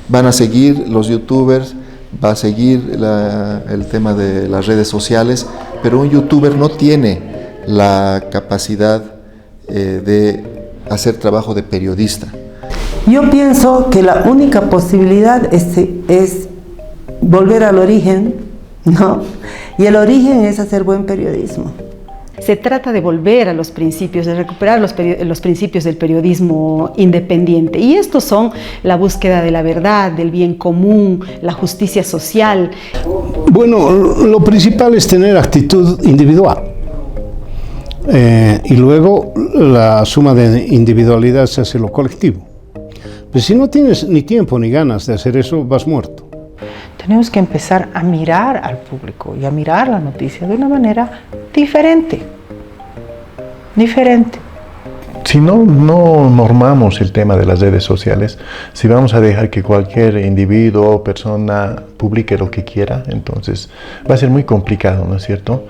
Van a seguir los youtubers, va a seguir el tema de las redes sociales, pero un youtuber no tiene la capacidad de hacer trabajo de periodista. Yo pienso que la única posibilidad es volver al origen, ¿no? Y el origen es hacer buen periodismo. Se trata de volver a los principios, de recuperar los principios del periodismo independiente. Y estos son la búsqueda de la verdad, del bien común, la justicia social. Bueno, lo principal es tener actitud individual. Y luego la suma de individualidad se hace lo colectivo. Pues si no tienes ni tiempo ni ganas de hacer eso, vas muerto. Tenemos que empezar a mirar al público y a mirar la noticia de una manera diferente. Si no normamos el tema de las redes sociales, si vamos a dejar que cualquier individuo o persona publique lo que quiera, entonces va a ser muy complicado, ¿no es cierto?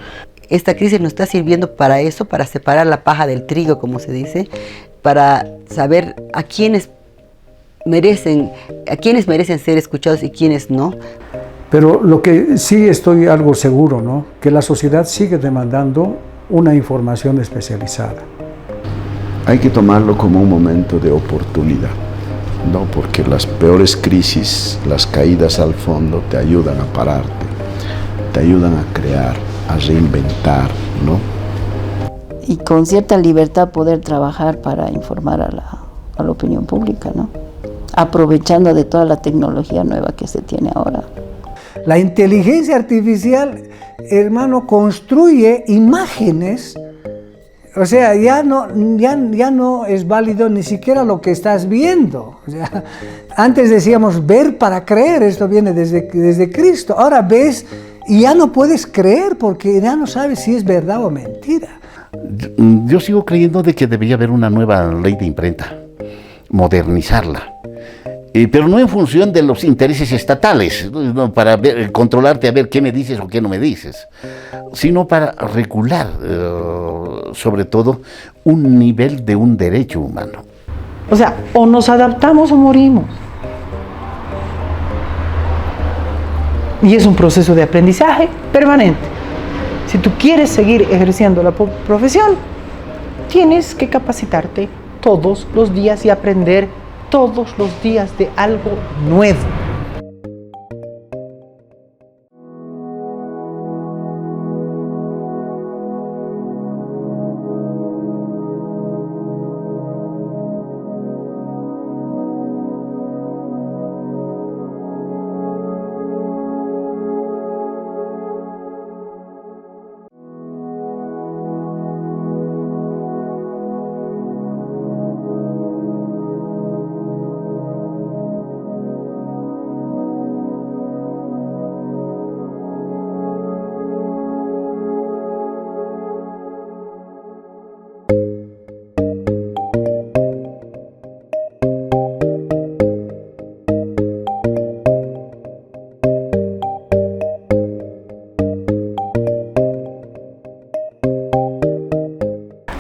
Esta crisis nos está sirviendo para eso, para separar la paja del trigo, como se dice, para saber a quiénes merecen ser escuchados y quiénes no. Pero lo que sí estoy algo seguro, ¿no? Que la sociedad sigue demandando una información especializada. Hay que tomarlo como un momento de oportunidad, ¿no? Porque las peores crisis, las caídas al fondo, te ayudan a pararte, te ayudan a crear, a reinventar, ¿no? Y con cierta libertad poder trabajar para informar a la opinión pública, ¿no? Aprovechando de toda la tecnología nueva que se tiene ahora. La inteligencia artificial, hermano, construye imágenes, o sea, ya no es válido ni siquiera lo que estás viendo. O sea, antes decíamos ver para creer, esto viene desde Cristo. Ahora ves y ya no puedes creer porque ya no sabes si es verdad o mentira. Yo sigo creyendo de que debería haber una nueva ley de imprenta, modernizarla. Pero no en función de los intereses estatales, no, para controlarte a ver qué me dices o qué no me dices, sino para regular, sobre todo, un nivel de un derecho humano. O sea, o nos adaptamos o morimos. Y es un proceso de aprendizaje permanente. Si tú quieres seguir ejerciendo la profesión, tienes que capacitarte todos los días y aprender todos los días de algo nuevo.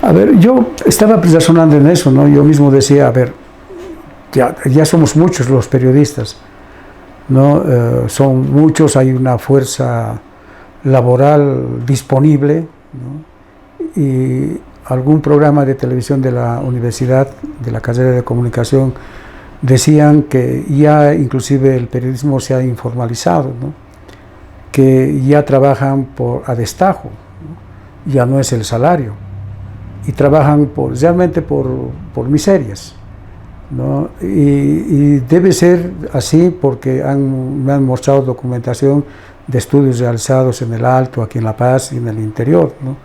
A ver, yo estaba razonando en eso, ¿no? Yo mismo decía, a ver, ya somos muchos los periodistas, ¿no? Son muchos, hay una fuerza laboral disponible, ¿no? Y algún programa de televisión de la universidad, de la carrera de comunicación, decían que ya inclusive el periodismo se ha informalizado, ¿no? Que ya trabajan a destajo, ¿no? Ya no es el salario. Y trabajan realmente por miserias, ¿no? Y debe ser así porque me han mostrado documentación de estudios realizados en el Alto, aquí en La Paz y en el interior, ¿no?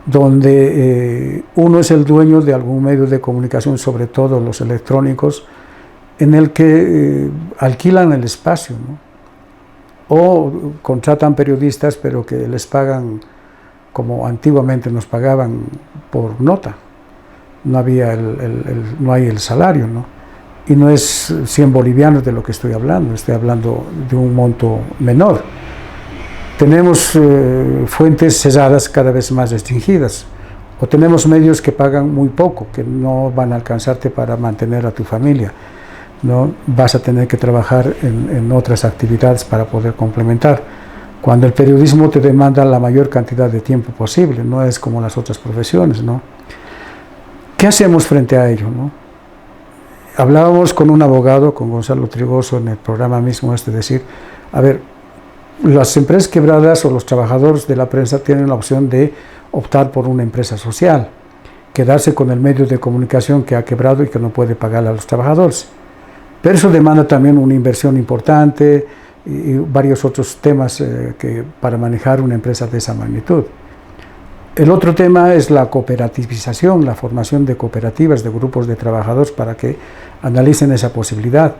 Donde uno es el dueño de algún medio de comunicación, sobre todo los electrónicos, en el que alquilan el espacio, ¿no? O contratan periodistas, pero que les pagan como antiguamente nos pagaban por nota. No había no hay el salario, ¿no? Y no es 100 bolivianos de lo que estoy hablando de un monto menor. tenemos fuentes cerradas cada vez más restringidas, o tenemos medios que pagan muy poco, que no van a alcanzarte para mantener a tu familia, ¿no? Vas a tener que trabajar en otras actividades para poder complementar, cuando el periodismo te demanda la mayor cantidad de tiempo posible, no es como las otras profesiones, ¿no? ¿Qué hacemos frente a ello, no? Hablábamos con un abogado, con Gonzalo Trigoso, en el programa mismo decir, a ver, las empresas quebradas o los trabajadores de la prensa tienen la opción de optar por una empresa social, quedarse con el medio de comunicación que ha quebrado y que no puede pagar a los trabajadores. Pero eso demanda también una inversión importante y varios otros temas para manejar una empresa de esa magnitud. El otro tema es la cooperativización, la formación de cooperativas, de grupos de trabajadores para que analicen esa posibilidad.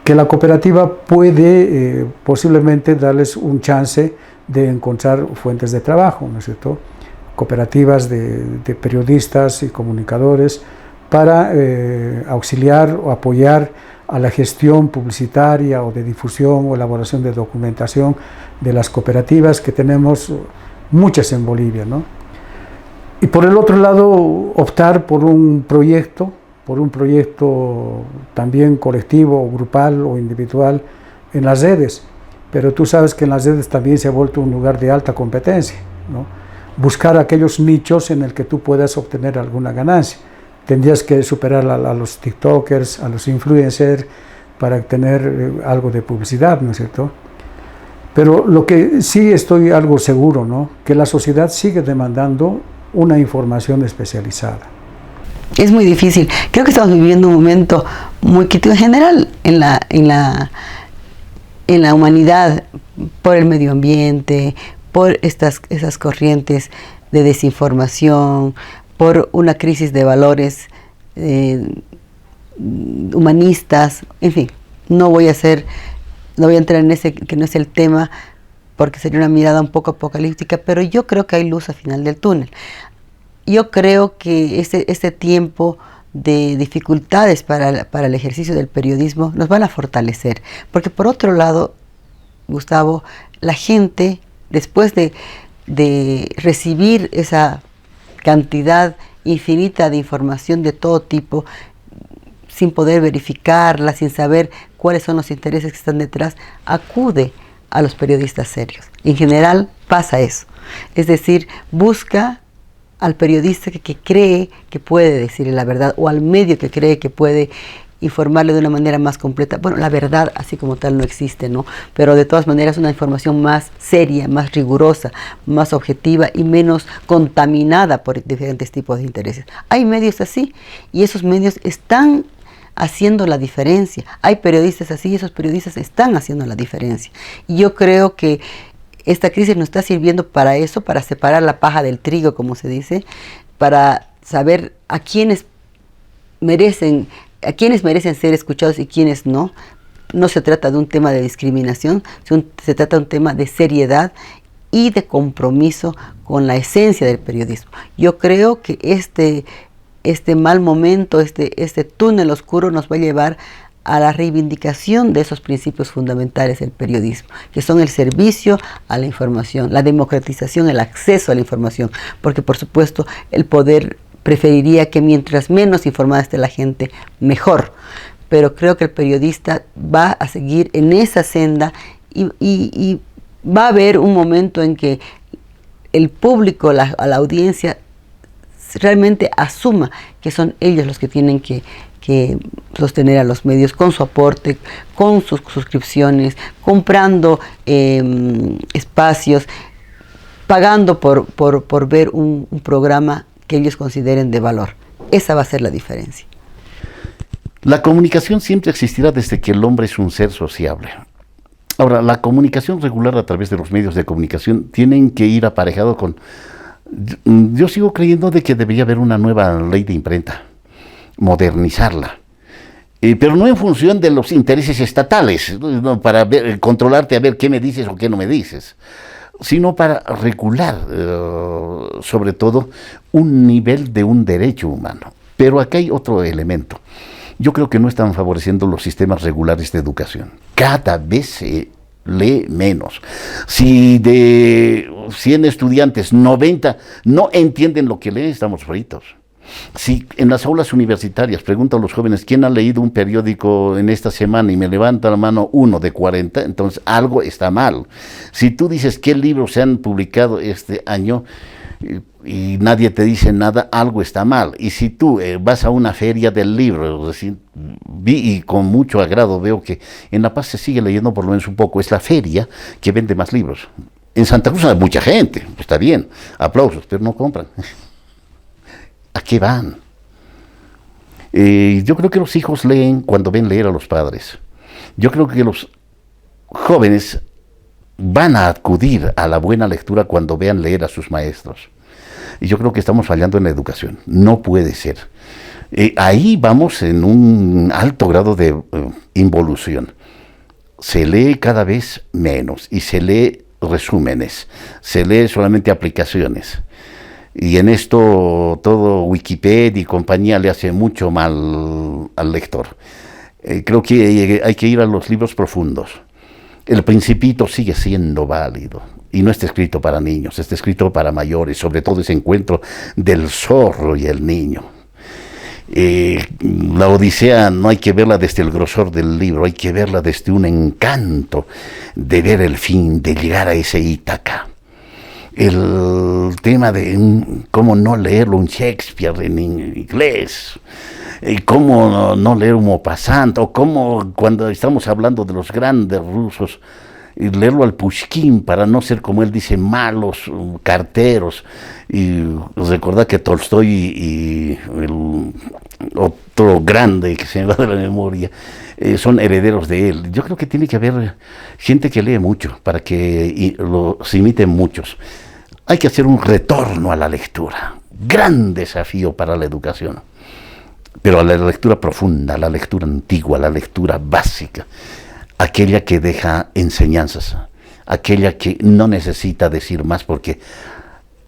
Que la cooperativa puede posiblemente darles un chance de encontrar fuentes de trabajo, ¿no es cierto? Cooperativas de periodistas y comunicadores para auxiliar o apoyar a la gestión publicitaria o de difusión o elaboración de documentación de las cooperativas, que tenemos muchas en Bolivia, ¿no? Y por el otro lado, optar por un proyecto también colectivo, grupal o individual en las redes, pero tú sabes que en las redes también se ha vuelto un lugar de alta competencia, ¿no? Buscar aquellos nichos en el que tú puedas obtener alguna ganancia. Tendrías que superar a los tiktokers, a los influencers, para tener algo de publicidad, ¿no es cierto? Pero lo que sí estoy algo seguro, ¿no? Que la sociedad sigue demandando una información especializada. Es muy difícil. Creo que estamos viviendo un momento muy crítico en general en la humanidad, por el medio ambiente, por esas corrientes de desinformación, por una crisis de valores humanistas, en fin, no voy a entrar en ese que no es el tema, porque sería una mirada un poco apocalíptica, pero yo creo que hay luz al final del túnel. Yo creo que este tiempo de dificultades para el ejercicio del periodismo nos van a fortalecer, porque por otro lado, Gustavo, la gente, después de recibir esa cantidad infinita de información de todo tipo, sin poder verificarla, sin saber cuáles son los intereses que están detrás, acude a los periodistas serios. En general pasa eso. Es decir, busca al periodista que cree que puede decirle la verdad, o al medio que cree que puede informarle de una manera más completa. Bueno, la verdad así como tal no existe, ¿no? Pero de todas maneras una información más seria, más rigurosa, más objetiva y menos contaminada por diferentes tipos de intereses. Hay medios así y esos medios están haciendo la diferencia. Hay periodistas así y esos periodistas están haciendo la diferencia. Y yo creo que esta crisis nos está sirviendo para eso, para separar la paja del trigo, como se dice, para saber a quiénes merecen ser escuchados y quiénes no. No se trata de un tema de discriminación, se trata de un tema de seriedad y de compromiso con la esencia del periodismo. Yo creo que este mal momento, este túnel oscuro nos va a llevar a la reivindicación de esos principios fundamentales del periodismo, que son el servicio a la información, la democratización, el acceso a la información, porque por supuesto el poder preferiría que mientras menos informada esté la gente, mejor. Pero creo que el periodista va a seguir en esa senda y va a haber un momento en que el público, a la audiencia, realmente asuma que son ellos los que tienen que sostener a los medios con su aporte, con sus suscripciones, comprando espacios, pagando por ver un programa que ellos consideren de valor. Esa va a ser la diferencia. La comunicación siempre existirá desde que el hombre es un ser sociable. Ahora, la comunicación regular a través de los medios de comunicación tienen que ir aparejado con... Yo sigo creyendo de que debería haber una nueva ley de imprenta, modernizarla, pero no en función de los intereses estatales, no, para controlarte a ver qué me dices o qué no me dices, sino para regular, sobre todo, un nivel de un derecho humano. Pero acá hay otro elemento. Yo creo que no están favoreciendo los sistemas regulares de educación. Cada vez lee menos. Si de 100 estudiantes, 90 no entienden lo que leen, estamos fritos. Si en las aulas universitarias pregunto a los jóvenes quién ha leído un periódico en esta semana y me levanta la mano 1 de 40, entonces algo está mal. Si tú dices qué libros se han publicado este año y nadie te dice nada, algo está mal. Y si tú vas a una feria del libro, vi y con mucho agrado veo que en La Paz se sigue leyendo por lo menos un poco, es la feria que vende más libros. En Santa Cruz hay mucha gente, está bien, aplausos, pero no compran. ¿A qué van? Yo creo que los hijos leen cuando ven leer a los padres. Yo creo que los jóvenes van a acudir a la buena lectura cuando vean leer a sus maestros. Y yo creo que estamos fallando en la educación. No puede ser. Ahí vamos en un alto grado de involución. Se lee cada vez menos y se lee resúmenes, se lee solamente aplicaciones. Y en esto todo Wikipedia y compañía le hace mucho mal al lector. Creo que hay que ir a los libros profundos. El Principito sigue siendo válido y no está escrito para niños, está escrito para mayores, sobre todo ese encuentro del zorro y el niño. La Odisea no hay que verla desde el grosor del libro, hay que verla desde un encanto de ver el fin, de llegar a ese Ítaca. El tema de cómo no leerlo un Shakespeare en inglés, cómo no leer un Maupassant, o cómo cuando estamos hablando de los grandes rusos, leerlo al Pushkin para no ser, como él dice, malos carteros. Y recordar que Tolstoy y el otro grande que se me va de la memoria son herederos de él. Yo creo que tiene que haber gente que lee mucho para que los imiten muchos. Hay que hacer un retorno a la lectura, gran desafío para la educación, pero a la lectura profunda, a la lectura antigua, a la lectura básica, aquella que deja enseñanzas, aquella que no necesita decir más porque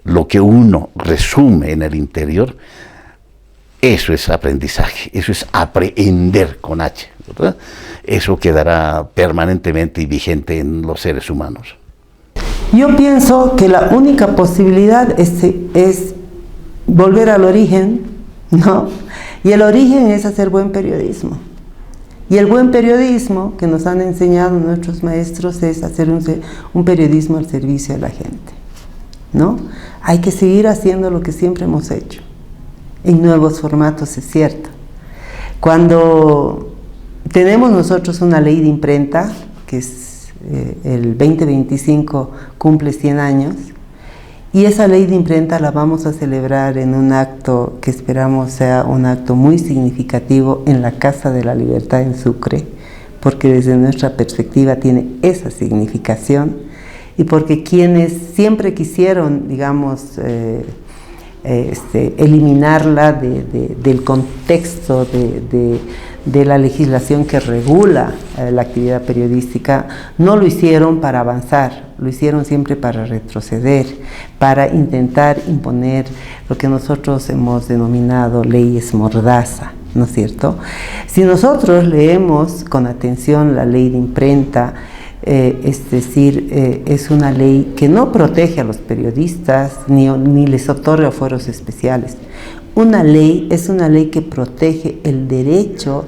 lo que uno resume en el interior, eso es aprendizaje, eso es aprender con H, ¿verdad? Eso quedará permanentemente y vigente en los seres humanos. Yo pienso que la única posibilidad es volver al origen, ¿no? Y el origen es hacer buen periodismo. Y el buen periodismo que nos han enseñado nuestros maestros es hacer un periodismo al servicio de la gente, ¿no? Hay que seguir haciendo lo que siempre hemos hecho, en nuevos formatos, es cierto. Cuando tenemos nosotros una ley de imprenta, que es el 2025 cumple 100 años, y esa ley de imprenta la vamos a celebrar en un acto que esperamos sea un acto muy significativo en la Casa de la Libertad en Sucre, porque desde nuestra perspectiva tiene esa significación y porque quienes siempre quisieron, digamos, eliminarla del contexto de la legislación que regula la actividad periodística, no lo hicieron para avanzar, lo hicieron siempre para retroceder, para intentar imponer lo que nosotros hemos denominado leyes mordaza, ¿no es cierto? Si nosotros leemos con atención la ley de imprenta, es decir, es una ley que no protege a los periodistas ni les otorga fueros especiales. Una ley es una ley que protege el derecho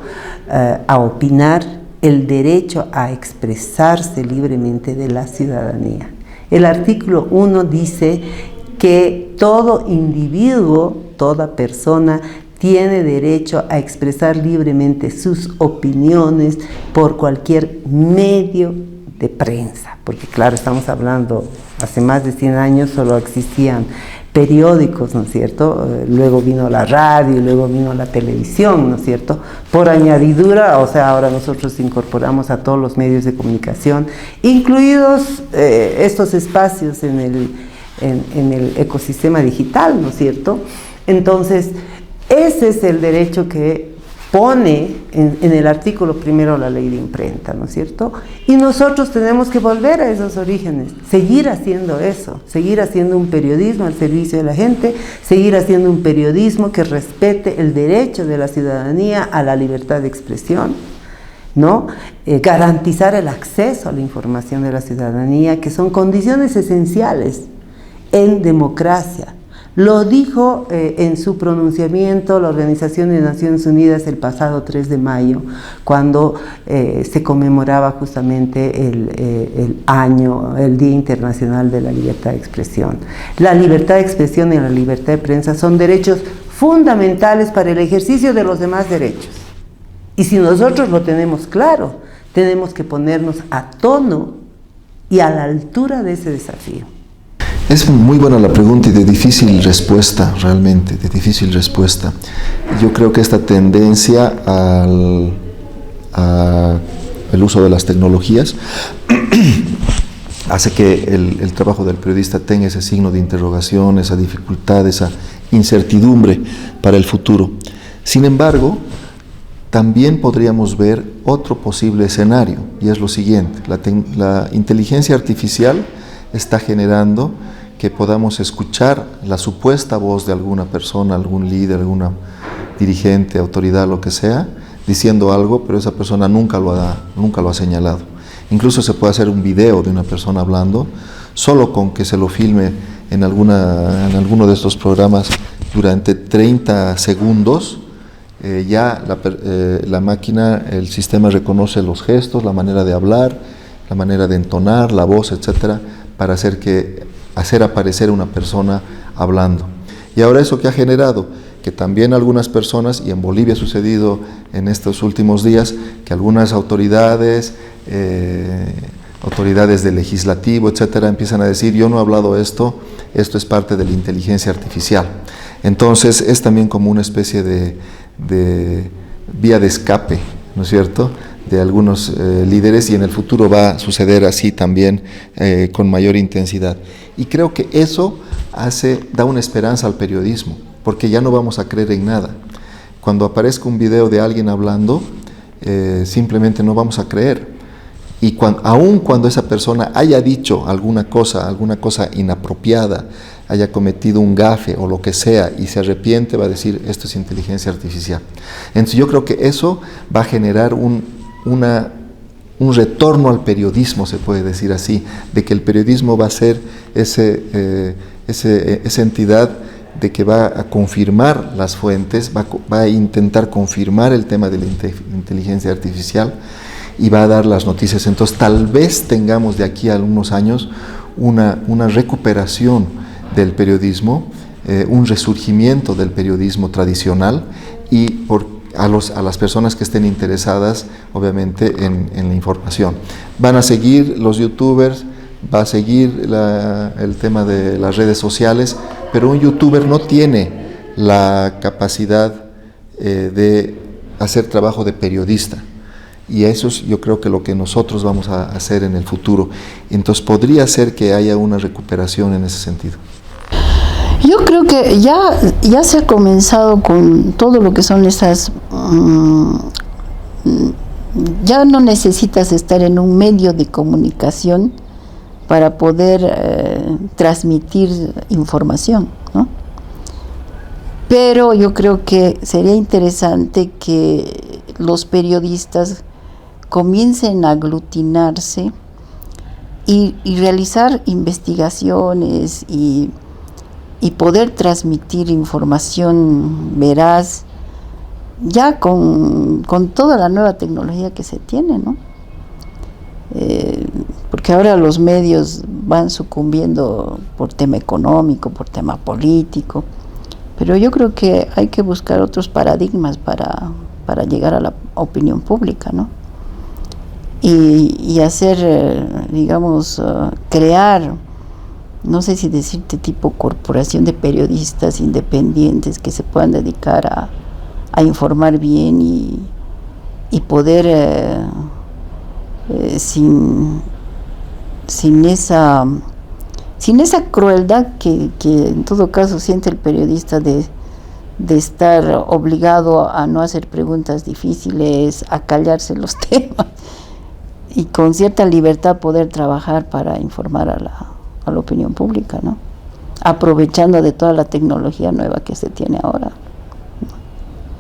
a opinar, el derecho a expresarse libremente de la ciudadanía. El artículo 1 dice que todo individuo, toda persona, tiene derecho a expresar libremente sus opiniones por cualquier medio de prensa, porque claro, estamos hablando, hace más de 100 años solo existían periódicos, ¿no es cierto? Luego vino la radio, luego vino la televisión, ¿no es cierto? Por añadidura, o sea, ahora nosotros incorporamos a todos los medios de comunicación, incluidos estos espacios en el ecosistema digital, ¿no es cierto? Entonces, ese es el derecho que pone en el artículo primero la ley de imprenta, ¿no es cierto? Y nosotros tenemos que volver a esos orígenes, seguir haciendo eso, seguir haciendo un periodismo al servicio de la gente, seguir haciendo un periodismo que respete el derecho de la ciudadanía a la libertad de expresión. ¿no? Garantizar el acceso a la información de la ciudadanía, que son condiciones esenciales en democracia. Lo dijo en su pronunciamiento la Organización de Naciones Unidas el pasado 3 de mayo, cuando se conmemoraba justamente el Día Internacional de la Libertad de Expresión. La libertad de expresión y la libertad de prensa son derechos fundamentales para el ejercicio de los demás derechos. Y si nosotros lo tenemos claro, tenemos que ponernos a tono y a la altura de ese desafío. Es muy buena la pregunta y de difícil respuesta, realmente, de difícil respuesta. Yo creo que esta tendencia al uso de las tecnologías hace que el trabajo del periodista tenga ese signo de interrogación, esa dificultad, esa incertidumbre para el futuro. Sin embargo, también podríamos ver otro posible escenario, y es lo siguiente: la inteligencia artificial está generando que podamos escuchar la supuesta voz de alguna persona, algún líder, alguna dirigente, autoridad, lo que sea, diciendo algo, pero esa persona nunca lo ha señalado. Incluso se puede hacer un video de una persona hablando, solo con que se lo filme en alguno de estos programas durante 30 segundos, ya la máquina, el sistema reconoce los gestos, la manera de hablar, la manera de entonar, la voz, etcétera, para hacer aparecer una persona hablando. Y ahora eso que ha generado, que también algunas personas, y en Bolivia ha sucedido en estos últimos días, que algunas autoridades del legislativo, etcétera, empiezan a decir: yo no he hablado esto es parte de la inteligencia artificial. Entonces es también como una especie de vía de escape, ¿no es cierto?, de algunos líderes, y en el futuro va a suceder así también con mayor intensidad. Y creo que eso da una esperanza al periodismo, porque ya no vamos a creer en nada. Cuando aparezca un video de alguien hablando, simplemente no vamos a creer. Y aun cuando esa persona haya dicho alguna cosa inapropiada, haya cometido un gafe o lo que sea, y se arrepiente, va a decir: esto es inteligencia artificial. Entonces yo creo que eso va a generar un retorno al periodismo, se puede decir así, de que el periodismo va a ser esa entidad de que va a confirmar las fuentes, va a intentar confirmar el tema de la inteligencia artificial y va a dar las noticias. Entonces tal vez tengamos de aquí a unos años una recuperación del periodismo, un resurgimiento del periodismo tradicional, y a las personas que estén interesadas, obviamente, en la información. Van a seguir los youtubers, va a seguir el tema de las redes sociales, pero un youtuber no tiene la capacidad de hacer trabajo de periodista. Y eso es, yo creo, que lo que nosotros vamos a hacer en el futuro. Entonces podría ser que haya una recuperación en ese sentido. Yo creo que ya se ha comenzado con todo lo que son esas... ya no necesitas estar en un medio de comunicación para poder transmitir información, ¿no? Pero yo creo que sería interesante que los periodistas comiencen a aglutinarse y realizar investigaciones y poder transmitir información veraz, ya con toda la nueva tecnología que se tiene, ¿no? Porque ahora los medios van sucumbiendo por tema económico, por tema político, pero yo creo que hay que buscar otros paradigmas para llegar a la opinión pública, ¿no? Y hacer, digamos, crear, no sé si decirte tipo corporación de periodistas independientes que se puedan dedicar a informar bien y poder sin esa crueldad que en todo caso siente el periodista de estar obligado a no hacer preguntas difíciles, a callarse los temas, y con cierta libertad poder trabajar para informar a la opinión pública, ¿no? Aprovechando de toda la tecnología nueva que se tiene ahora, ¿no?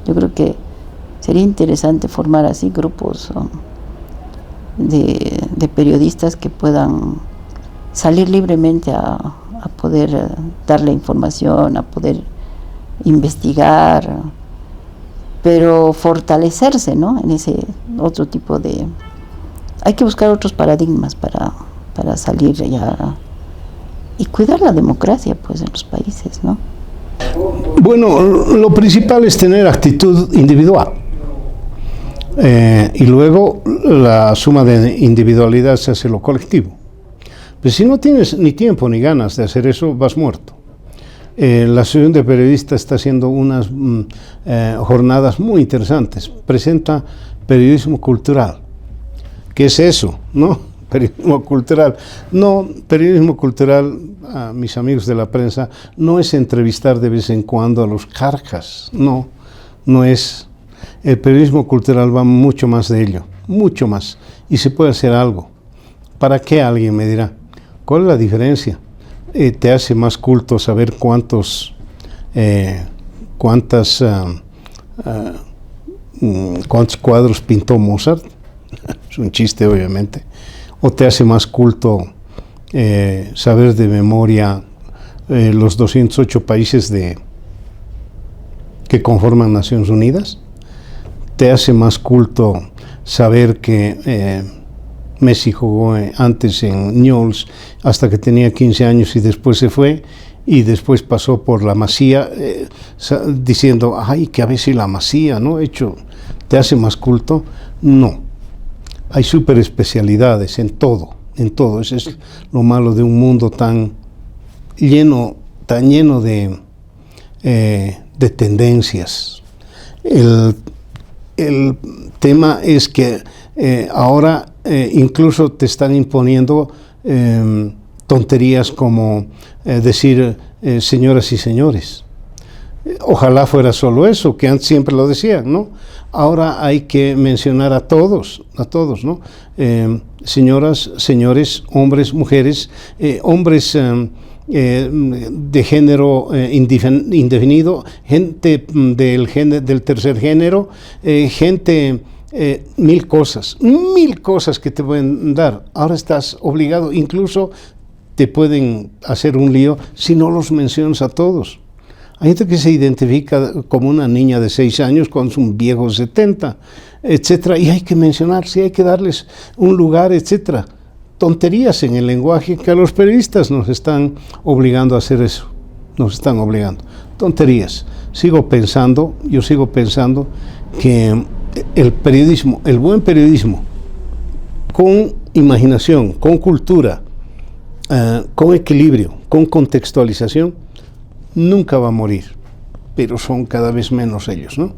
Yo creo que sería interesante formar así grupos de periodistas que puedan salir libremente a poder dar la información, a poder investigar, pero fortalecerse, ¿no? En ese otro tipo de... Hay que buscar otros paradigmas para salir ya y cuidar la democracia, pues, en los países, ¿no? Bueno, lo principal es tener actitud individual. Y luego la suma de individualidad se hace lo colectivo. Pero si no tienes ni tiempo ni ganas de hacer eso, vas muerto. La Asociación de Periodistas está haciendo unas jornadas muy interesantes. Presenta periodismo cultural. ¿Qué es eso? ¿No? Periodismo cultural. No, periodismo cultural, a mis amigos de la prensa, no es entrevistar de vez en cuando a los carcas. No, no es. El periodismo cultural va mucho más de ello, mucho más. Y se puede hacer algo. ¿Para qué? Alguien me dirá. ¿Cuál es la diferencia? Te hace más culto saber cuántos cuadros pintó Mozart. Es un chiste, obviamente. O te hace más culto saber de memoria los 208 países que conforman Naciones Unidas. Te hace más culto saber que Messi jugó antes en Newell's hasta que tenía 15 años y después se fue y después pasó por la Masía diciendo, ay, que a veces la Masía, ¿no? ¿Te hace más culto? No. Hay super especialidades en todo. Ese es lo malo de un mundo tan lleno de tendencias. El tema es que ahora incluso te están imponiendo tonterías como decir señoras y señores. Ojalá fuera solo eso, que antes siempre lo decían, ¿no? Ahora hay que mencionar a todos, ¿no? Señoras, señores, hombres, mujeres, hombres de género indefinido, gente del tercer género, gente... mil cosas que te pueden dar. Ahora estás obligado, incluso te pueden hacer un lío si no los mencionas a todos. Hay gente que se identifica como una niña de 6 años cuando es un viejo de 70, etcétera, y hay que mencionar, sí, hay que darles un lugar, etcétera. Tonterías en el lenguaje que a los periodistas nos están obligando a hacer eso. Nos están obligando. Tonterías. Yo sigo pensando que el periodismo, el buen periodismo, con imaginación, con cultura, con equilibrio, con contextualización, nunca va a morir, pero son cada vez menos ellos, ¿no?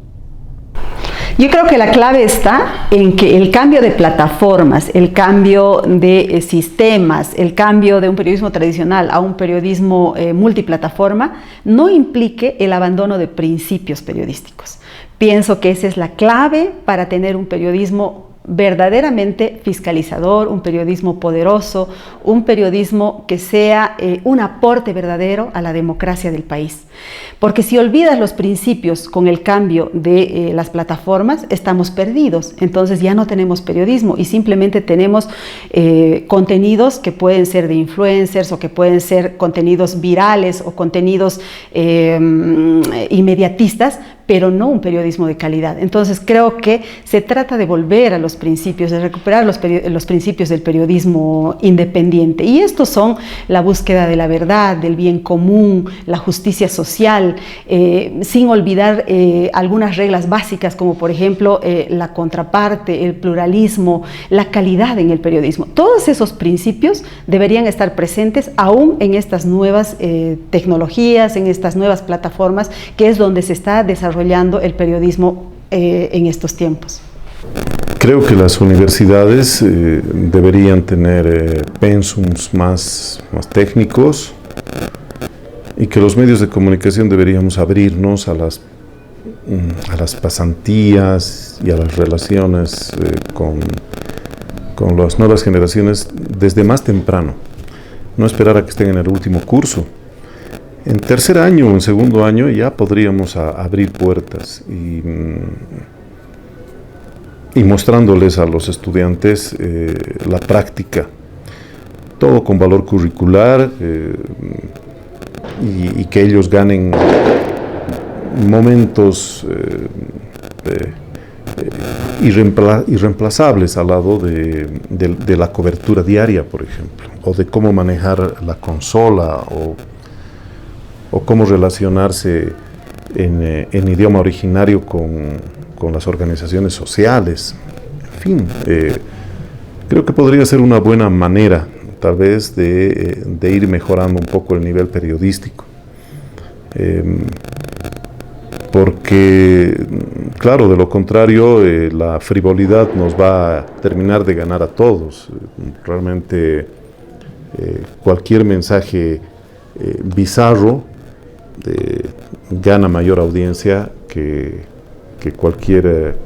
Yo creo que la clave está en que el cambio de plataformas, el cambio de sistemas, el cambio de un periodismo tradicional a un periodismo multiplataforma no implique el abandono de principios periodísticos. Pienso que esa es la clave para tener un periodismo verdaderamente fiscalizador, un periodismo poderoso, un periodismo que sea un aporte verdadero a la democracia del país. Porque si olvidas los principios con el cambio de las plataformas, estamos perdidos. Entonces ya no tenemos periodismo y simplemente tenemos contenidos que pueden ser de influencers o que pueden ser contenidos virales o contenidos inmediatistas, pero no un periodismo de calidad. Entonces creo que se trata de volver a los principios, de recuperar los principios del periodismo independiente. Y estos son la búsqueda de la verdad, del bien común, la justicia social, sin olvidar algunas reglas básicas como por ejemplo la contraparte, el pluralismo, la calidad en el periodismo. Todos esos principios deberían estar presentes aún en estas nuevas tecnologías, en estas nuevas plataformas, que es donde se está desarrollando el periodismo en estos tiempos. Creo que las universidades deberían tener pensums más técnicos y que los medios de comunicación deberíamos abrirnos a las pasantías y a las relaciones con las nuevas generaciones desde más temprano. No esperar a que estén en el último curso. En tercer año o en segundo año ya podríamos abrir puertas y mostrándoles a los estudiantes la práctica, todo con valor curricular, y que ellos ganen momentos irreemplazables al lado de la cobertura diaria, por ejemplo, o de cómo manejar la consola, o cómo relacionarse en idioma originario con las organizaciones sociales. En fin, creo que podría ser una buena manera, tal vez, de ir mejorando un poco el nivel periodístico. Porque, claro, de lo contrario, la frivolidad nos va a terminar de ganar a todos. Realmente, cualquier mensaje bizarro gana mayor audiencia que cualquier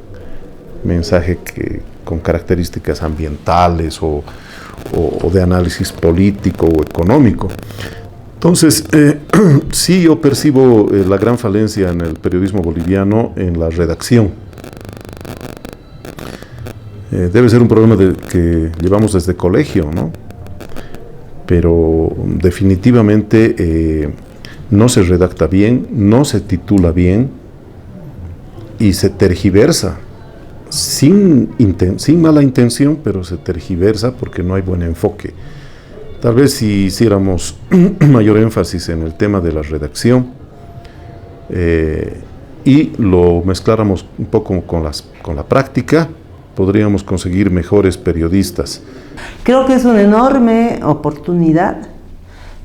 mensaje con características ambientales o de análisis político o económico. Entonces, sí, yo percibo la gran falencia en el periodismo boliviano en la redacción. Debe ser un problema que llevamos desde colegio, ¿no? Pero definitivamente no se redacta bien, no se titula bien y se tergiversa. Sin mala intención, pero se tergiversa porque no hay buen enfoque. Tal vez si hiciéramos mayor énfasis en el tema de la redacción y lo mezcláramos un poco con la práctica, podríamos conseguir mejores periodistas. Creo que es una enorme oportunidad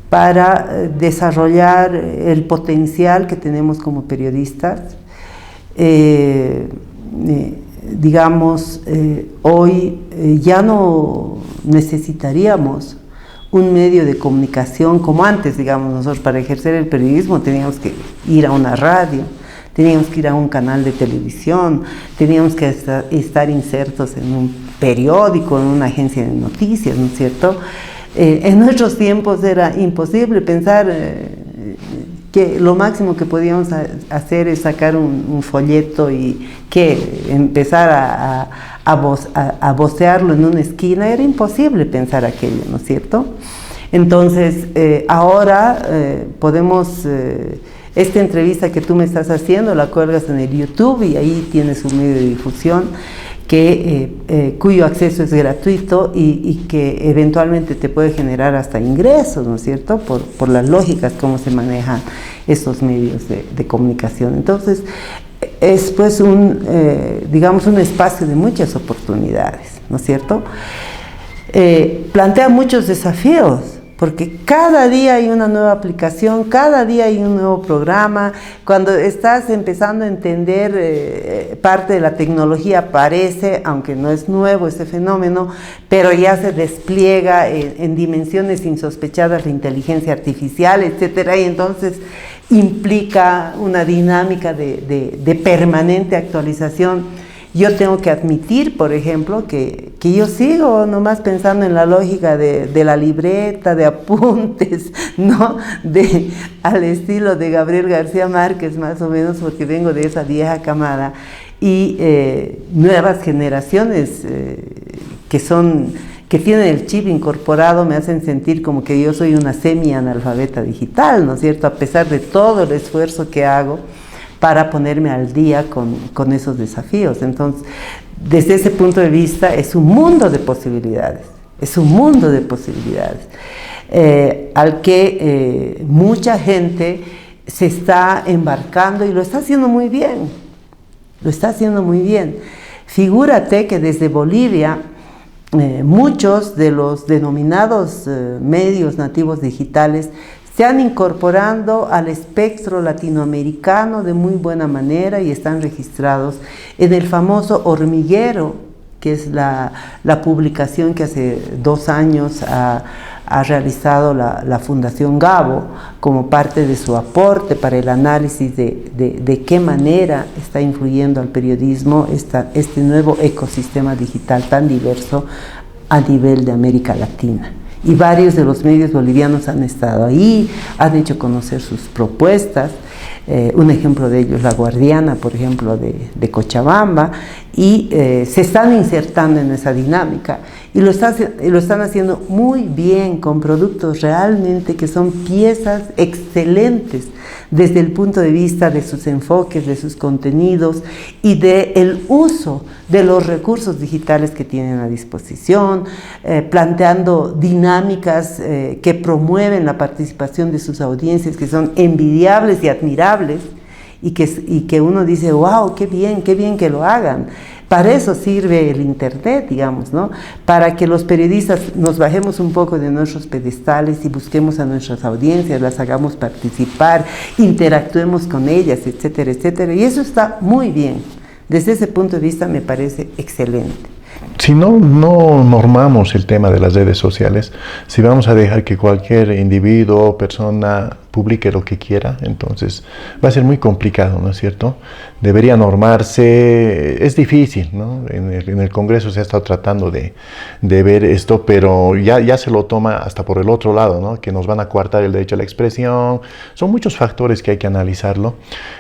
para desarrollar el potencial que tenemos como periodistas. Digamos, hoy ya no necesitaríamos un medio de comunicación como antes, digamos, nosotros para ejercer el periodismo teníamos que ir a una radio, teníamos que ir a un canal de televisión, teníamos que estar insertos en un periódico, en una agencia de noticias, ¿no es cierto? En nuestros tiempos era imposible pensar que lo máximo que podíamos hacer es sacar un folleto y que empezar a vocearlo en una esquina. Era imposible pensar aquello, ¿no es cierto? Entonces, ahora podemos, esta entrevista que tú me estás haciendo, la cuelgas en el YouTube y ahí tienes un medio de difusión cuyo acceso es gratuito y que eventualmente te puede generar hasta ingresos, ¿no es cierto? Por las lógicas, cómo se manejan estos medios de comunicación. Entonces, es pues digamos, un espacio de muchas oportunidades, ¿no es cierto? Plantea muchos desafíos, porque cada día hay una nueva aplicación, cada día hay un nuevo programa. Cuando estás empezando a entender parte de la tecnología aparece, aunque no es nuevo ese fenómeno, pero ya se despliega en dimensiones insospechadas la inteligencia artificial, etcétera, y entonces implica una dinámica de permanente actualización. Yo tengo que admitir, por ejemplo, que yo sigo nomás pensando en la lógica de la libreta, de apuntes, ¿no? Al estilo de Gabriel García Márquez, más o menos, porque vengo de esa vieja camada. Y nuevas generaciones que tienen el chip incorporado me hacen sentir como que yo soy una semi-analfabeta digital, ¿no es cierto? A pesar de todo el esfuerzo que hago para ponerme al día con esos desafíos. Entonces, desde ese punto de vista, es un mundo de posibilidades, al que mucha gente se está embarcando y lo está haciendo muy bien, Figúrate que desde Bolivia, muchos de los denominados medios nativos digitales se han incorporando al espectro latinoamericano de muy buena manera y están registrados en el famoso Hormiguero, que es la publicación que hace 2 años ha realizado la Fundación Gabo como parte de su aporte para el análisis de qué manera está influyendo al periodismo este nuevo ecosistema digital tan diverso a nivel de América Latina. Y varios de los medios bolivianos han estado ahí, han hecho conocer sus propuestas Un ejemplo de ello es La Guardiana, por ejemplo, de Cochabamba, y se están insertando en esa dinámica y lo están haciendo muy bien, con productos realmente que son piezas excelentes desde el punto de vista de sus enfoques, de sus contenidos y del uso de los recursos digitales que tienen a disposición, planteando dinámicas que promueven la participación de sus audiencias, que son envidiables y admirables, y que uno dice, wow, qué bien que lo hagan. Para eso sirve el Internet, digamos, ¿no? Para que los periodistas nos bajemos un poco de nuestros pedestales y busquemos a nuestras audiencias, las hagamos participar, interactuemos con ellas, etcétera, etcétera. Y eso está muy bien. Desde ese punto de vista me parece excelente. Si no normamos el tema de las redes sociales, si vamos a dejar que cualquier individuo o persona publique lo que quiera, entonces va a ser muy complicado, ¿no es cierto? Debería normarse, es difícil, ¿no? En el Congreso se ha estado tratando de ver esto, pero ya se lo toma hasta por el otro lado, ¿no? Que nos van a coartar el derecho a la expresión. Son muchos factores que hay que analizarlo.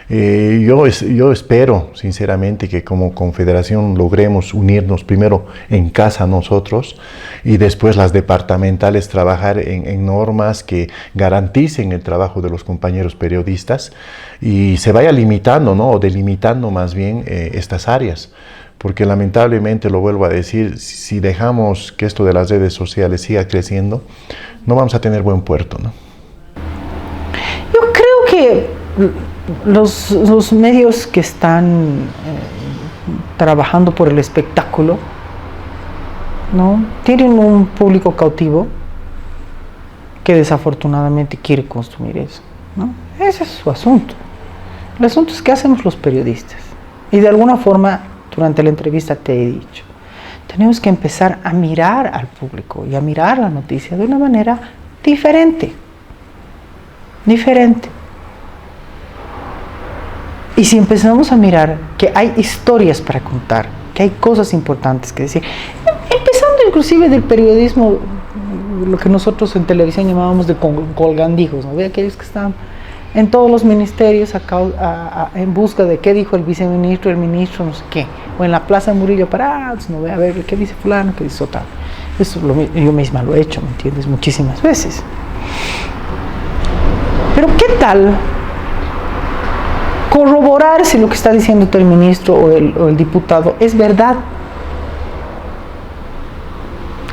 Yo espero, sinceramente, que como confederación logremos unirnos primero en casa nosotros y después las departamentales trabajar en normas que garanticen el trabajo de los compañeros periodistas y se vaya limitando, ¿no? O delimitando más bien estas áreas, porque lamentablemente, lo vuelvo a decir, si dejamos que esto de las redes sociales siga creciendo, no vamos a tener buen puerto, ¿no? Yo creo que los medios que están trabajando por el espectáculo, ¿no? Tienen un público cautivo que desafortunadamente quiere consumir eso, ¿no? Ese es su asunto. El asunto es qué hacemos los periodistas. Y de alguna forma, durante la entrevista te he dicho, tenemos que empezar a mirar al público y a mirar la noticia de una manera diferente. Y si empezamos a mirar que hay historias para contar, que hay cosas importantes que decir, empezando inclusive del periodismo, lo que nosotros en televisión llamábamos de colgandijos, ¿no? Ve aquellos que están en todos los ministerios en busca de qué dijo el viceministro, el ministro, no sé qué, o en la Plaza Murillo parados, no ve a ver qué dice fulano, qué dice tal. Eso yo misma lo he hecho, ¿me entiendes? Muchísimas veces. Pero ¿qué tal corroborar si lo que está diciendo el ministro o el diputado es verdad?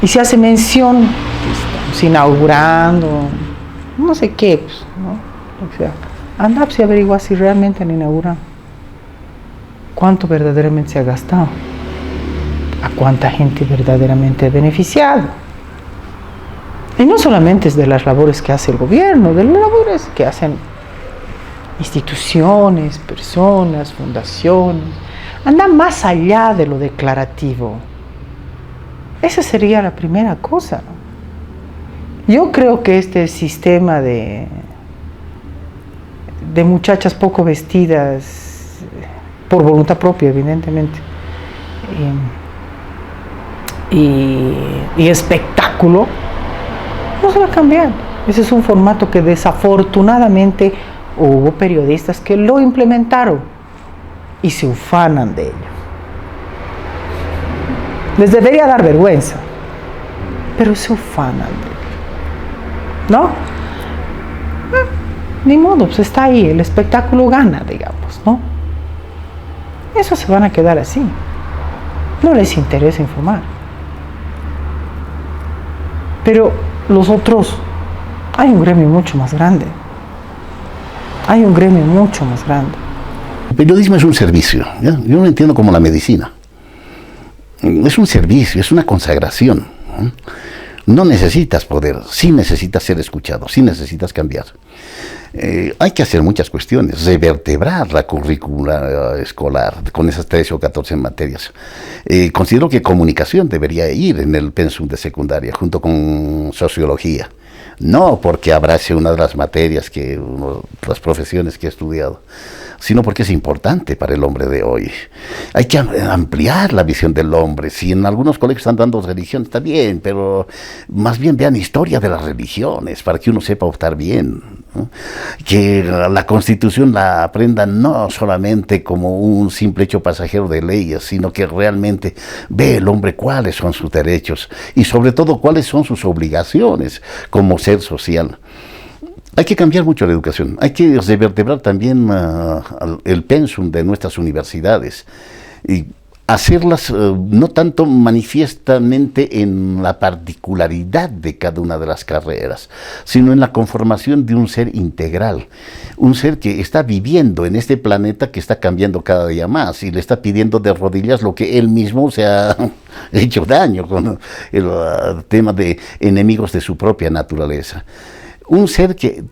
Y se hace mención, pues, inaugurando, no sé qué, pues, ¿no? O sea, anda pues, y averigua si realmente han inaugurado. ¿Cuánto verdaderamente se ha gastado? ¿A cuánta gente verdaderamente ha beneficiado? Y no solamente es de las labores que hace el gobierno, de las labores que hacen instituciones, personas, fundaciones. Anda más allá de lo declarativo. Esa sería la primera cosa. Yo creo que este sistema de muchachas poco vestidas, por voluntad propia, evidentemente, y espectáculo, no se va a cambiar. Ese es un formato que desafortunadamente hubo periodistas que lo implementaron y se ufanan de ello. Les debería dar vergüenza, pero se ufanan de ello, ¿no? Ni modo, pues está ahí, el espectáculo gana, digamos, ¿no? Eso se van a quedar así. No les interesa informar. Pero los otros, hay un gremio mucho más grande. Hay un gremio mucho más grande. El periodismo es un servicio, ¿ya? Yo lo entiendo como la medicina. Es un servicio, es una consagración. No necesitas poder, sí necesitas ser escuchado, sí necesitas cambiar. Hay que hacer muchas cuestiones, revertebrar la currícula escolar con esas 13 o 14 materias. Considero que comunicación debería ir en el pensum de secundaria junto con sociología. No porque abrace una de las materias las profesiones que he estudiado. sino porque es importante para el hombre de hoy. Hay que ampliar la visión del hombre. Si en algunos colegios están dando religión, está bien, pero más bien vean historia de las religiones para que uno sepa optar bien, ¿no? Que la Constitución la aprenda no solamente como un simple hecho pasajero de leyes, sino que realmente ve el hombre cuáles son sus derechos y sobre todo cuáles son sus obligaciones como ser social. Hay que cambiar mucho la educación, hay que revertebrar también el pensum de nuestras universidades y hacerlas no tanto manifiestamente en la particularidad de cada una de las carreras, sino en la conformación de un ser integral, un ser que está viviendo en este planeta que está cambiando cada día más y le está pidiendo de rodillas lo que él mismo se ha hecho daño con el tema de enemigos de su propia naturaleza. Un ser que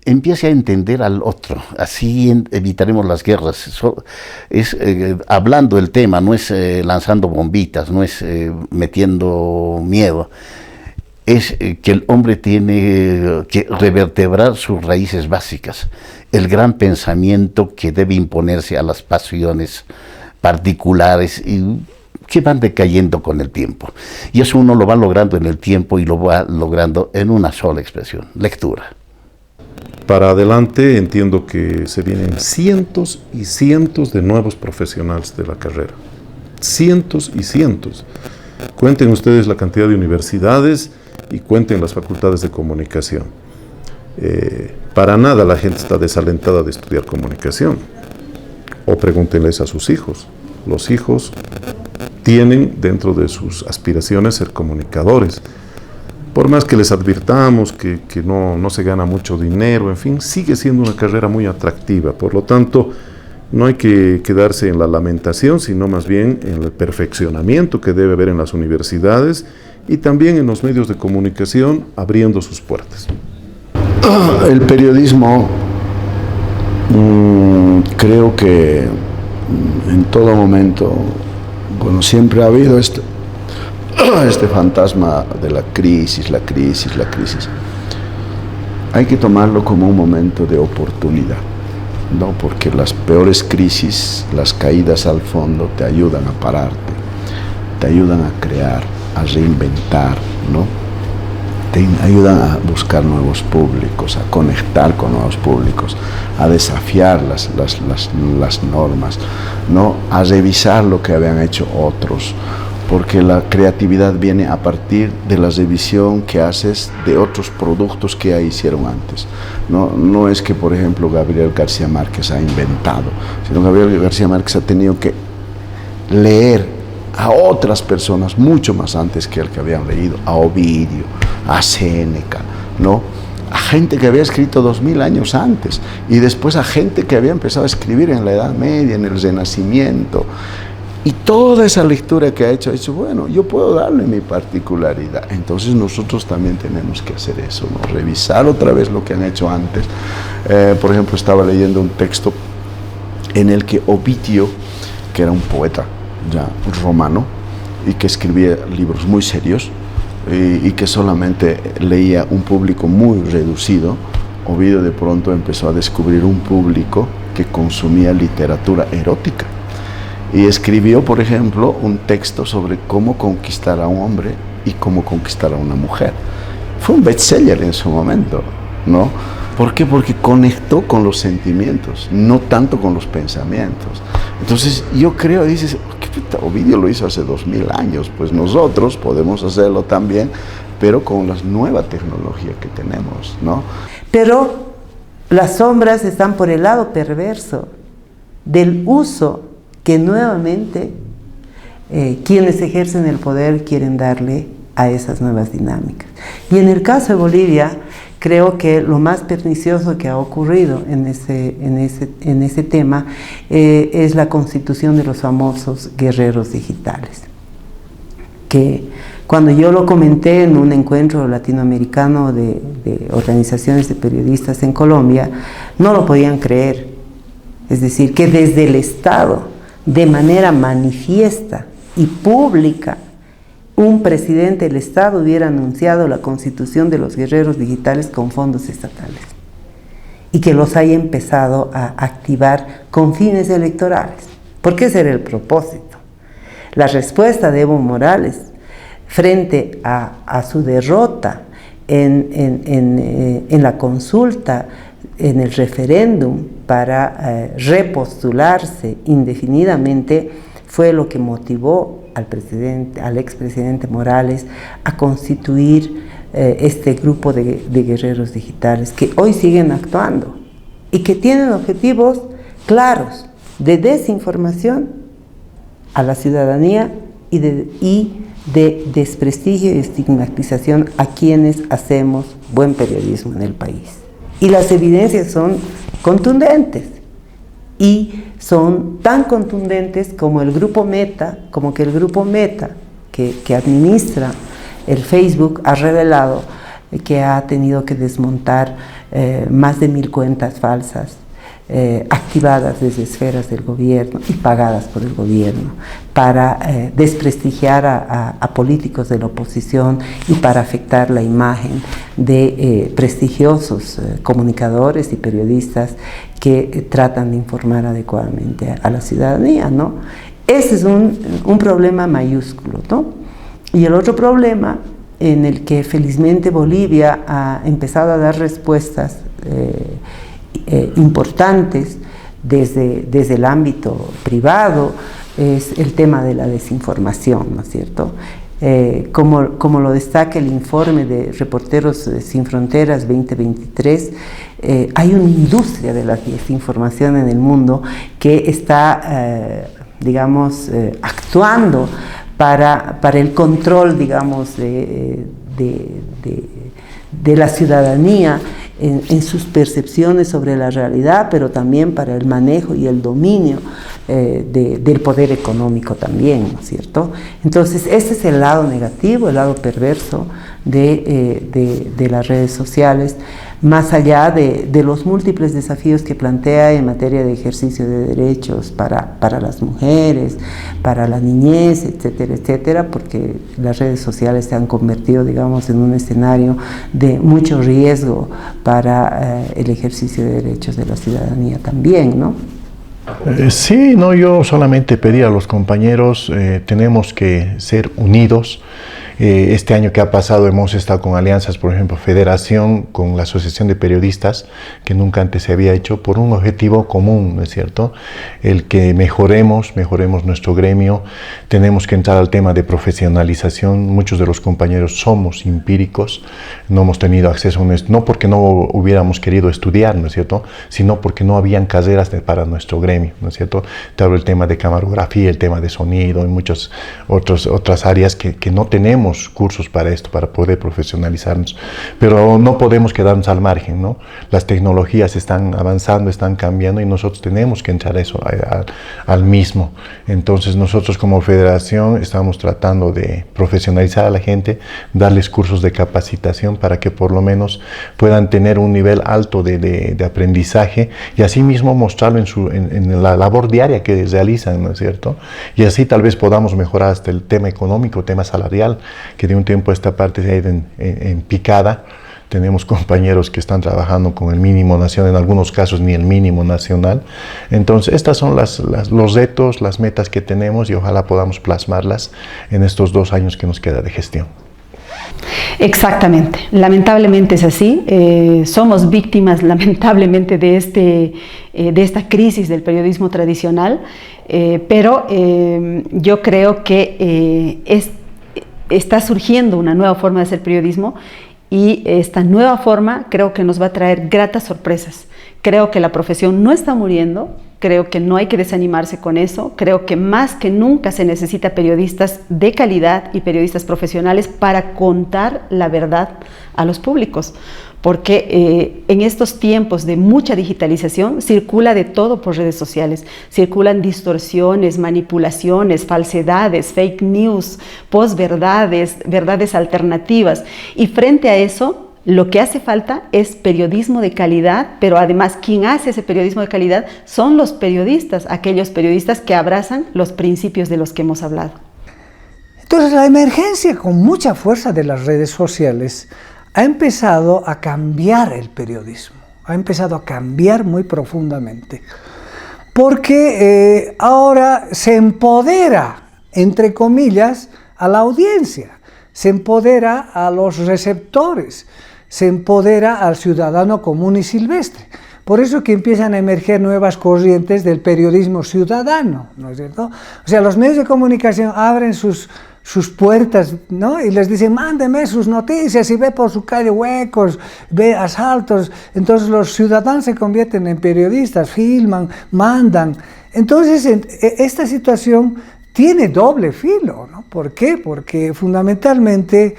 empiece a entender al otro, así evitaremos las guerras. Es hablando el tema, no es lanzando bombitas, no es metiendo miedo. Es que el hombre tiene que revertebrar sus raíces básicas, el gran pensamiento que debe imponerse a las pasiones particulares y que van decayendo con el tiempo. Y eso uno lo va logrando en el tiempo y lo va logrando en una sola expresión, lectura. Para adelante entiendo que se vienen cientos y cientos de nuevos profesionales de la carrera. Cientos y cientos. Cuenten ustedes la cantidad de universidades y cuenten las facultades de comunicación. Para nada la gente está desalentada de estudiar comunicación. O pregúntenles a sus hijos. Los hijos tienen dentro de sus aspiraciones ser comunicadores. Por más que les advirtamos que no se gana mucho dinero, en fin, sigue siendo una carrera muy atractiva. Por lo tanto, no hay que quedarse en la lamentación, sino más bien en el perfeccionamiento que debe haber en las universidades y también en los medios de comunicación, abriendo sus puertas. El periodismo, creo que en todo momento, bueno, siempre ha habido este fantasma de la crisis. Hay que tomarlo como un momento de oportunidad, ¿no? Porque las peores crisis, las caídas al fondo, te ayudan a pararte, te ayudan a crear, a reinventar, ¿no? Te ayudan a buscar nuevos públicos, a conectar con nuevos públicos, a desafiar las normas, ¿no? A revisar lo que habían hecho otros, porque la creatividad viene a partir de la revisión que haces de otros productos que ya hicieron antes. No es que, por ejemplo, Gabriel García Márquez ha inventado, sino Gabriel García Márquez ha tenido que leer a otras personas mucho más antes que el que habían leído, a Ovidio, a Séneca, ¿no? A gente que había escrito 2000 años antes y después a gente que había empezado a escribir en la Edad Media, en el Renacimiento. Y toda esa lectura que ha dicho, bueno, yo puedo darle mi particularidad. Entonces nosotros también tenemos que hacer eso, ¿no? Revisar otra vez lo que han hecho antes. Por ejemplo, estaba leyendo un texto en el que Ovidio, que era un poeta ya romano y que escribía libros muy serios y que solamente leía un público muy reducido, Ovidio de pronto empezó a descubrir un público que consumía literatura erótica. Y escribió, por ejemplo, un texto sobre cómo conquistar a un hombre y cómo conquistar a una mujer. Fue un bestseller en su momento, ¿no? ¿Por qué? Porque conectó con los sentimientos, no tanto con los pensamientos. Entonces, yo creo, dices, Ovidio lo hizo hace 2000 años, pues nosotros podemos hacerlo también, pero con la nueva tecnología que tenemos, ¿no? Pero las sombras están por el lado perverso del uso que nuevamente quienes ejercen el poder quieren darle a esas nuevas dinámicas. Y en el caso de Bolivia, creo que lo más pernicioso que ha ocurrido en ese tema es la constitución de los famosos guerreros digitales, que cuando yo lo comenté en un encuentro latinoamericano de organizaciones de periodistas en Colombia, no lo podían creer. Es decir, que desde el Estado, de manera manifiesta y pública, un presidente del Estado hubiera anunciado la constitución de los guerreros digitales con fondos estatales. y que los haya empezado a activar con fines electorales. Porque ese era el propósito. La respuesta de Evo Morales frente a su derrota en la consulta, en el referéndum para repostularse indefinidamente, fue lo que motivó al expresidente Morales a constituir este grupo de guerreros digitales que hoy siguen actuando y que tienen objetivos claros de desinformación a la ciudadanía y de desprestigio y estigmatización a quienes hacemos buen periodismo en el país. Y las evidencias son contundentes, y son tan contundentes como el grupo Meta, que administra el Facebook, ha revelado que ha tenido que desmontar más de 1000 cuentas falsas activadas desde esferas del gobierno y pagadas por el gobierno para desprestigiar a políticos de la oposición y para afectar la imagen de prestigiosos comunicadores y periodistas que tratan de informar adecuadamente a la ciudadanía, ¿no? Ese es un problema mayúsculo, ¿no? Y el otro problema en el que felizmente Bolivia ha empezado a dar respuestas importantes desde el ámbito privado es el tema de la desinformación, ¿no es cierto? Como lo destaca el informe de Reporteros Sin Fronteras 2023, hay una industria de la desinformación en el mundo que está, actuando para el control, digamos, de la ciudadanía en sus percepciones sobre la realidad, pero también para el manejo y el dominio del poder económico también, ¿no es cierto? Entonces, ese es el lado negativo, el lado perverso de las redes sociales, más allá de los múltiples desafíos que plantea en materia de ejercicio de derechos para las mujeres, para la niñez, etcétera, etcétera, porque las redes sociales se han convertido, digamos, en un escenario de mucho riesgo para el ejercicio de derechos de la ciudadanía también, ¿no? Sí, no, yo solamente pedí a los compañeros, tenemos que ser unidos. Este año que ha pasado hemos estado con alianzas, por ejemplo, Federación con la Asociación de Periodistas, que nunca antes se había hecho, por un objetivo común, ¿no es cierto? El que mejoremos nuestro gremio. Tenemos que entrar al tema de profesionalización. Muchos de los compañeros somos empíricos, no hemos tenido acceso a esto, no porque no hubiéramos querido estudiar, ¿no es cierto?, sino porque no habían carreras para nuestro gremio, ¿no es cierto? Te hablo el tema de camarografía, el tema de sonido y muchas otras áreas que no tenemos cursos para esto, para poder profesionalizarnos, pero no podemos quedarnos al margen, ¿no? Las tecnologías están avanzando, están cambiando y nosotros tenemos que entrar eso al mismo. Entonces nosotros como federación estamos tratando de profesionalizar a la gente, darles cursos de capacitación para que por lo menos puedan tener un nivel alto de aprendizaje y así mismo mostrarlo en la labor diaria que realizan, ¿no es cierto? Y así tal vez podamos mejorar hasta el tema económico, tema salarial, que de un tiempo a esta parte se ha ido en picada. Tenemos compañeros que están trabajando con el mínimo nacional, en algunos casos ni el mínimo nacional. Entonces, estas son los retos, las metas que tenemos y ojalá podamos plasmarlas en estos 2 años que nos queda de gestión. Exactamente, lamentablemente es así. Somos víctimas lamentablemente de esta crisis del periodismo tradicional, pero yo creo que está surgiendo una nueva forma de hacer periodismo y esta nueva forma creo que nos va a traer gratas sorpresas. Creo que la profesión no está muriendo, creo que no hay que desanimarse con eso, creo que más que nunca se necesita periodistas de calidad y periodistas profesionales para contar la verdad a los públicos, porque en estos tiempos de mucha digitalización circula de todo por redes sociales, circulan distorsiones, manipulaciones, falsedades, fake news, posverdades, verdades alternativas, y frente a eso lo que hace falta es periodismo de calidad, pero además quien hace ese periodismo de calidad son los periodistas, aquellos periodistas que abrazan los principios de los que hemos hablado. Entonces la emergencia con mucha fuerza de las redes sociales ha empezado a cambiar el periodismo, ha empezado a cambiar muy profundamente, porque ahora se empodera, entre comillas, a la audiencia, se empodera a los receptores, se empodera al ciudadano común y silvestre. Por eso que empiezan a emerger nuevas corrientes del periodismo ciudadano, ¿no es cierto? O sea, los medios de comunicación abren sus puertas, ¿no? Y les dicen, mándeme sus noticias, y ve por su calle huecos, ve asaltos. Entonces los ciudadanos se convierten en periodistas, filman, mandan. Entonces esta situación tiene doble filo, ¿no? ¿Por qué? Porque fundamentalmente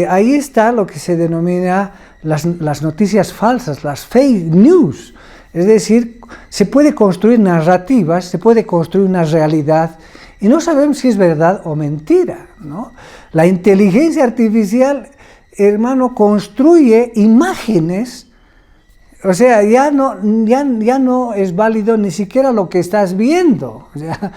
ahí está lo que se denomina las noticias falsas, las fake news. Es decir, se puede construir narrativas, se puede construir una realidad y no sabemos si es verdad o mentira, ¿no? La inteligencia artificial, hermano, construye imágenes, o sea, ya no es válido ni siquiera lo que estás viendo. O sea,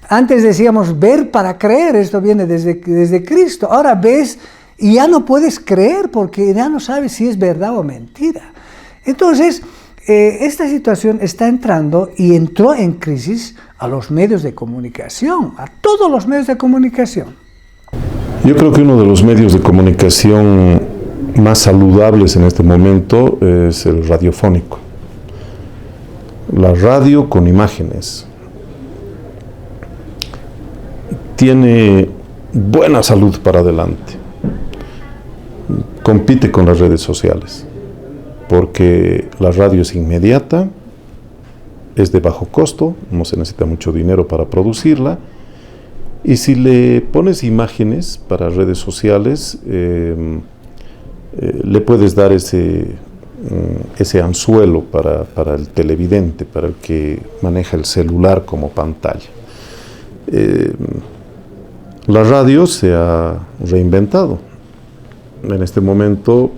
antes decíamos ver para creer, esto viene desde Cristo, ahora ves y ya no puedes creer porque ya no sabes si es verdad o mentira. Entonces, esta situación está entrando y entró en crisis a los medios de comunicación, a todos los medios de comunicación. Yo creo que uno de los medios de comunicación más saludables en este momento es el radiofónico. La radio con imágenes. Tiene buena salud para adelante. Compite con las redes sociales, porque la radio es inmediata, es de bajo costo, no se necesita mucho dinero para producirla, y si le pones imágenes para redes sociales, le puedes dar ese anzuelo para el televidente, para el que maneja el celular como pantalla. La radio se ha reinventado. En este momento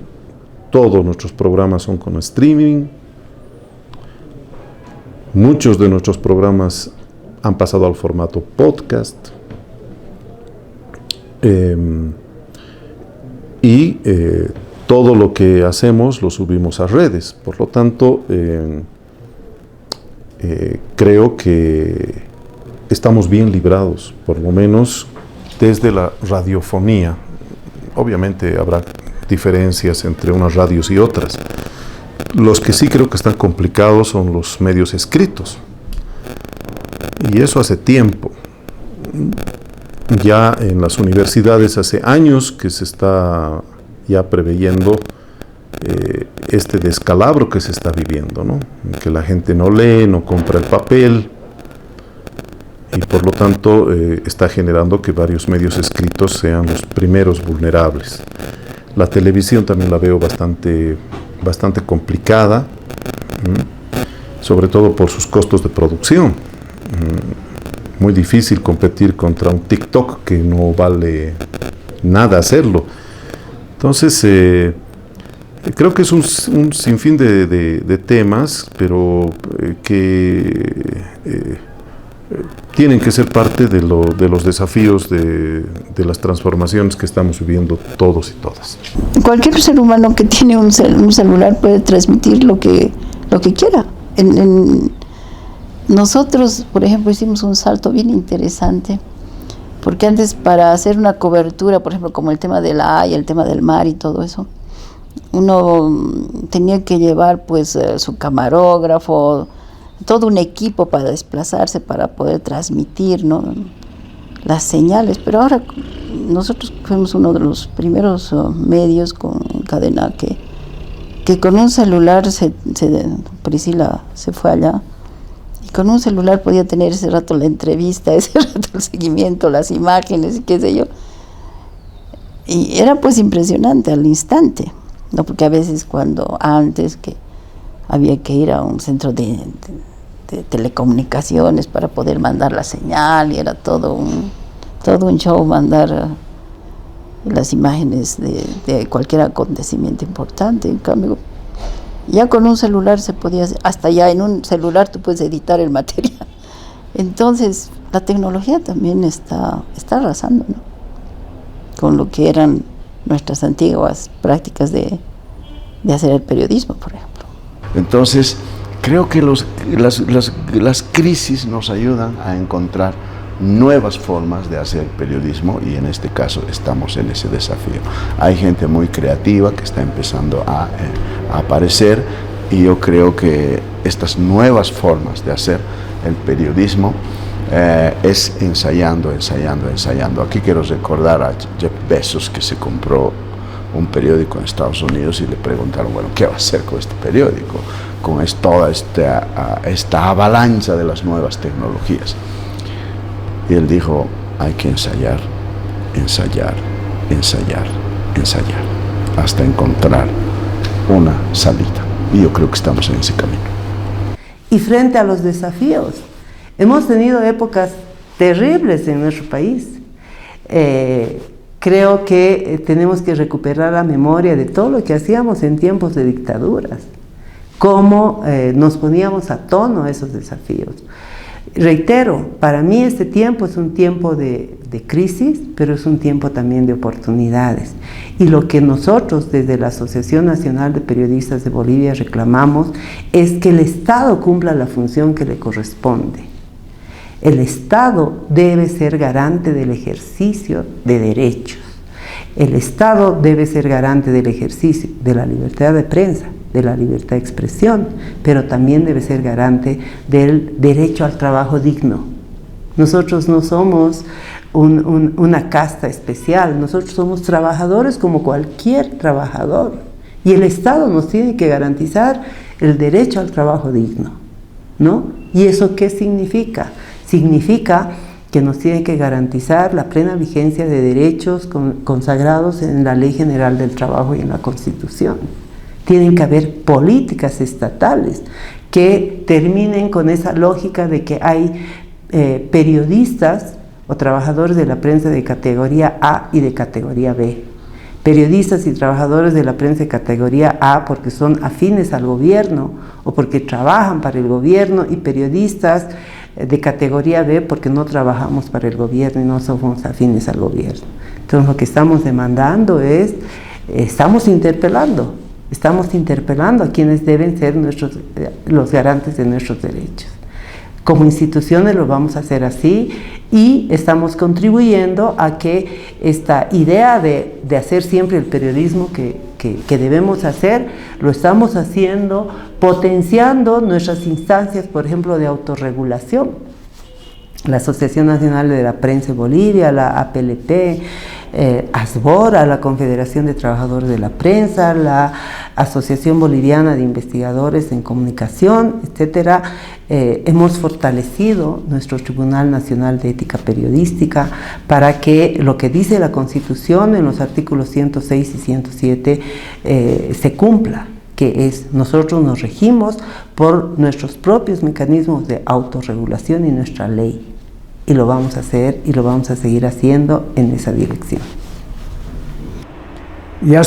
todos nuestros programas son con streaming. Muchos de nuestros programas han pasado al formato podcast. Todo lo que hacemos lo subimos a redes. Por lo tanto, creo que estamos bien librados, por lo menos desde la radiofonía. Obviamente habrá diferencias entre unas radios y otras. Los que sí creo que están complicados son los medios escritos. Y eso hace tiempo. Ya en las universidades hace años que se está ya preveyendo este descalabro que se está viviendo, ¿no? Que la gente no lee, no compra el papel, y por lo tanto está generando que varios medios escritos sean los primeros vulnerables. La televisión también la veo bastante complicada, sobre todo por sus costos de producción. Muy difícil competir contra un TikTok que no vale nada hacerlo. Entonces, creo que es un sinfín de temas, pero que tienen que ser parte de los desafíos de las transformaciones que estamos viviendo todos y todas. Cualquier ser humano que tiene un celular puede transmitir lo que quiera. Nosotros, por ejemplo, hicimos un salto bien interesante, porque antes para hacer una cobertura, por ejemplo, como el tema de la Haya, el tema del mar y todo eso, uno tenía que llevar pues su camarógrafo, todo un equipo para desplazarse, para poder transmitir, ¿no?, las señales. Pero ahora nosotros fuimos uno de los primeros medios con cadena que con un celular, Priscila se fue allá, y con un celular podía tener ese rato la entrevista, ese rato el seguimiento, las imágenes y qué sé yo. Y era pues impresionante al instante, ¿no? Porque a veces cuando antes que había que ir a un centro de telecomunicaciones para poder mandar la señal, y era todo un show mandar las imágenes de cualquier acontecimiento importante. En cambio, ya con un celular se podía hacer, hasta ya en un celular tú puedes editar el material. Entonces la tecnología también está arrasando, ¿no?, con lo que eran nuestras antiguas prácticas de hacer el periodismo, por ejemplo. Entonces, creo que las crisis nos ayudan a encontrar nuevas formas de hacer periodismo y en este caso estamos en ese desafío. Hay gente muy creativa que está empezando a aparecer y yo creo que estas nuevas formas de hacer el periodismo es ensayando. Aquí quiero recordar a Jeff Bezos, que se compró un periódico en Estados Unidos y le preguntaron, bueno, ¿qué va a hacer con este periódico? Con toda esta avalancha de las nuevas tecnologías. Y él dijo, hay que ensayar, hasta encontrar una salida. Y yo creo que estamos en ese camino. Y frente a los desafíos, hemos tenido épocas terribles en nuestro país. Creo que tenemos que recuperar la memoria de todo lo que hacíamos en tiempos de dictaduras, cómo nos poníamos a tono a esos desafíos. Reitero, para mí este tiempo es un tiempo de crisis, pero es un tiempo también de oportunidades. Y lo que nosotros desde la Asociación Nacional de Periodistas de Bolivia reclamamos es que el Estado cumpla la función que le corresponde. El Estado debe ser garante del ejercicio de derechos. El Estado debe ser garante del ejercicio de la libertad de prensa, de la libertad de expresión, pero también debe ser garante del derecho al trabajo digno. Nosotros no somos una casta especial, nosotros somos trabajadores como cualquier trabajador. Y el Estado nos tiene que garantizar el derecho al trabajo digno, ¿no? ¿Y eso qué significa? Significa que nos tiene que garantizar la plena vigencia de derechos consagrados en la Ley General del Trabajo y en la Constitución. Tienen que haber políticas estatales que terminen con esa lógica de que hay periodistas o trabajadores de la prensa de categoría A y de categoría B. Periodistas y trabajadores de la prensa de categoría A porque son afines al gobierno o porque trabajan para el gobierno, y periodistas de categoría B porque no trabajamos para el gobierno y no somos afines al gobierno. Entonces lo que estamos demandando es, estamos interpelando a quienes deben ser los garantes de nuestros derechos. Como instituciones lo vamos a hacer así y estamos contribuyendo a que esta idea de hacer siempre el periodismo que debemos hacer, lo estamos haciendo potenciando nuestras instancias, por ejemplo, de autorregulación. La Asociación Nacional de la Prensa de Bolivia, la APLP, ASBORA, la Confederación de Trabajadores de la Prensa, la Asociación Boliviana de Investigadores en Comunicación, etcétera. Hemos fortalecido nuestro Tribunal Nacional de Ética Periodística para que lo que dice la Constitución en los artículos 106 y 107 se cumpla, que es, nosotros nos regimos por nuestros propios mecanismos de autorregulación y nuestra ley. Y lo vamos a hacer y lo vamos a seguir haciendo en esa dirección. Ya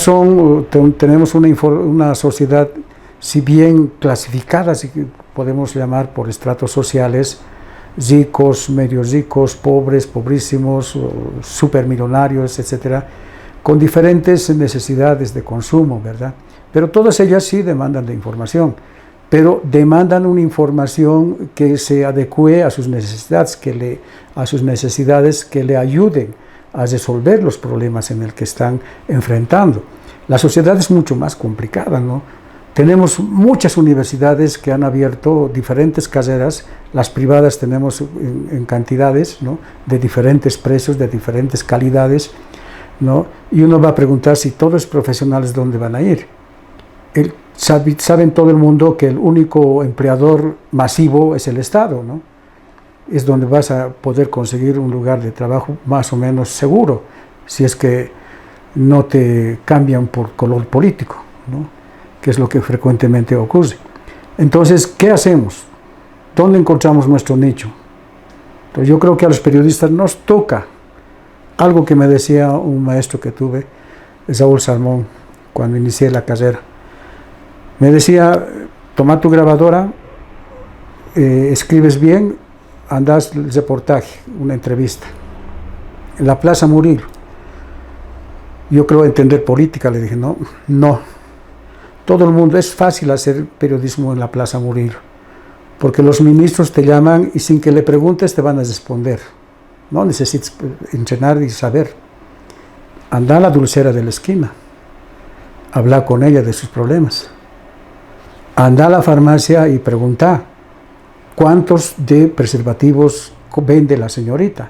tenemos una sociedad, si bien clasificada, si podemos llamar por estratos sociales, ricos, medio ricos, pobres, pobrísimos, supermillonarios, etcétera, con diferentes necesidades de consumo, ¿verdad? Pero todas ellas sí demandan de información, pero demandan una información que se adecue a sus necesidades, que le ayuden a resolver los problemas en el que están enfrentando. La sociedad es mucho más complicada, ¿no? Tenemos muchas universidades que han abierto diferentes carreras, las privadas tenemos en cantidades, ¿no?, de diferentes precios, de diferentes calidades, ¿no? Y uno va a preguntar si todos los profesionales dónde van a ir. Saben todo el mundo que el único empleador masivo es el Estado, ¿no? Es donde vas a poder conseguir un lugar de trabajo más o menos seguro, si es que no te cambian por color político, ¿no?, que es lo que frecuentemente ocurre. Entonces, ¿qué hacemos? ¿Dónde encontramos nuestro nicho? Entonces, yo creo que a los periodistas nos toca algo que me decía un maestro que tuve, Saúl Salmón, cuando inicié la carrera. Me decía, toma tu grabadora, escribes bien, andas el reportaje, una entrevista. En la Plaza Murillo. Yo creo entender política, le dije, no. Todo el mundo, es fácil hacer periodismo en la Plaza Murillo, porque los ministros te llaman y sin que le preguntes te van a responder. No necesitas entrenar y saber. Anda a la dulcera de la esquina, habla con ella de sus problemas. Anda a la farmacia y pregunta cuántos de preservativos vende la señorita,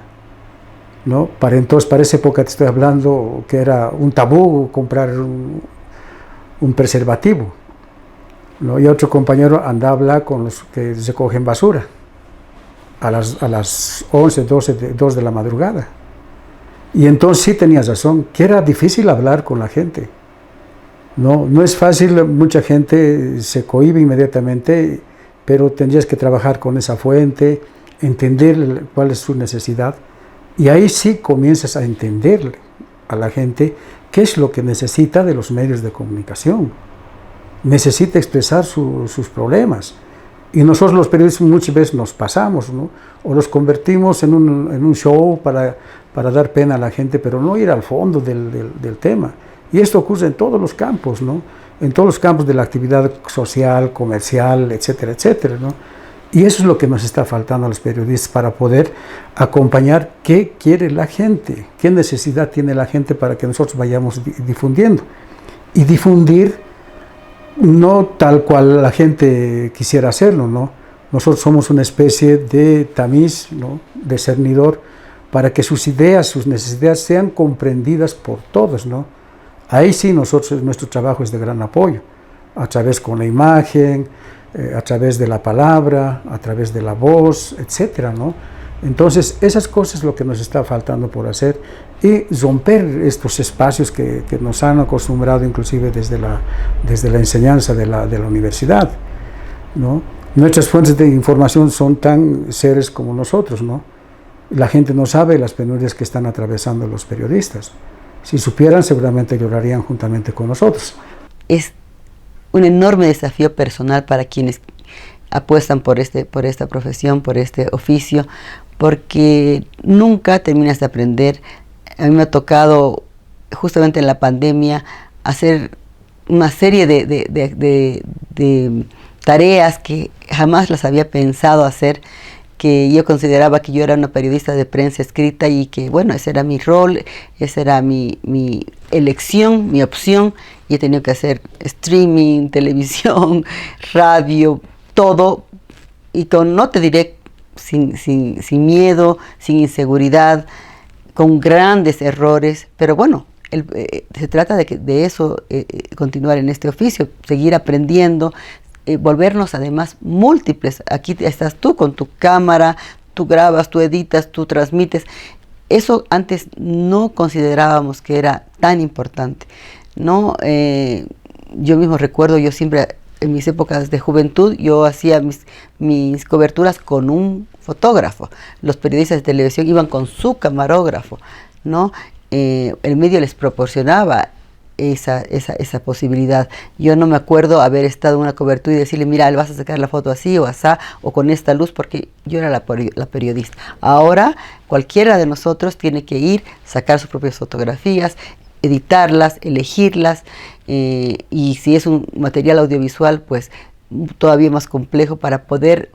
¿no? Para esa época te estoy hablando que era un tabú comprar un preservativo, ¿no? Y otro compañero anda a hablar con los que recogen basura a las 11, 2 de la madrugada. Y entonces sí tenías razón, que era difícil hablar con la gente. No es fácil, mucha gente se cohíbe inmediatamente, pero tendrías que trabajar con esa fuente, entender cuál es su necesidad, y ahí sí comienzas a entender a la gente qué es lo que necesita de los medios de comunicación. Necesita expresar sus problemas. Y nosotros los periodistas muchas veces nos pasamos, ¿no? O los convertimos en un show para dar pena a la gente, pero no ir al fondo del tema. Y esto ocurre en todos los campos, ¿no? En todos los campos de la actividad social, comercial, etcétera, etcétera, ¿no? Y eso es lo que nos está faltando a los periodistas para poder acompañar qué quiere la gente, qué necesidad tiene la gente para que nosotros vayamos difundiendo. Y difundir no tal cual la gente quisiera hacerlo, ¿no? Nosotros somos una especie de tamiz, ¿no? De cernidor, para que sus ideas, sus necesidades sean comprendidas por todos, ¿no? Ahí sí nuestro trabajo es de gran apoyo, a través con la imagen, a través de la palabra, a través de la voz, etcétera, ¿no? Entonces, esas cosas es lo que nos está faltando por hacer y romper estos espacios que nos han acostumbrado inclusive desde la enseñanza de la universidad, ¿no? Nuestras fuentes de información son tan seres como nosotros, ¿no? La gente no sabe las penurias que están atravesando los periodistas. Si supieran, seguramente llorarían juntamente con nosotros. Es un enorme desafío personal para quienes apuestan por esta profesión, por este oficio, porque nunca terminas de aprender. A mí me ha tocado, justamente en la pandemia, hacer una serie de tareas que jamás las había pensado hacer, que yo consideraba que yo era una periodista de prensa escrita y que, bueno, ese era mi rol, esa era mi elección, mi opción, y he tenido que hacer streaming, televisión, radio, todo, y no te diré sin miedo, sin inseguridad, con grandes errores, pero bueno, se trata de eso, continuar en este oficio, seguir aprendiendo, volvernos además múltiples. Aquí estás tú con tu cámara, tú grabas, tú editas, tú transmites. Eso antes no considerábamos que era tan importante, ¿no? Yo mismo recuerdo, yo siempre en mis épocas de juventud, yo hacía mis coberturas con un fotógrafo. Los periodistas de televisión iban con su camarógrafo, ¿no? El medio les proporcionaba esa posibilidad. Yo no me acuerdo haber estado en una cobertura y decirle, mira, le vas a sacar la foto así o asá, o con esta luz, porque yo era la periodista. Ahora, cualquiera de nosotros tiene que ir, sacar sus propias fotografías, editarlas, elegirlas, y si es un material audiovisual, pues todavía más complejo para poder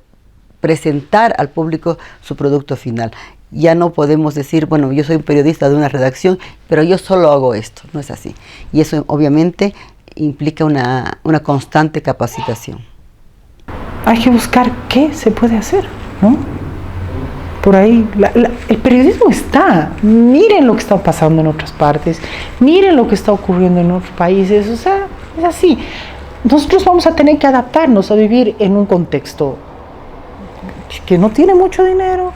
presentar al público su producto final. Ya no podemos decir, bueno, yo soy un periodista de una redacción, pero yo solo hago esto. No es así. Y eso obviamente implica una constante capacitación. Hay que buscar qué se puede hacer, ¿no? Por ahí, el periodismo está. Miren lo que está pasando en otras partes, miren lo que está ocurriendo en otros países, o sea, es así. Nosotros vamos a tener que adaptarnos a vivir en un contexto que no tiene mucho dinero,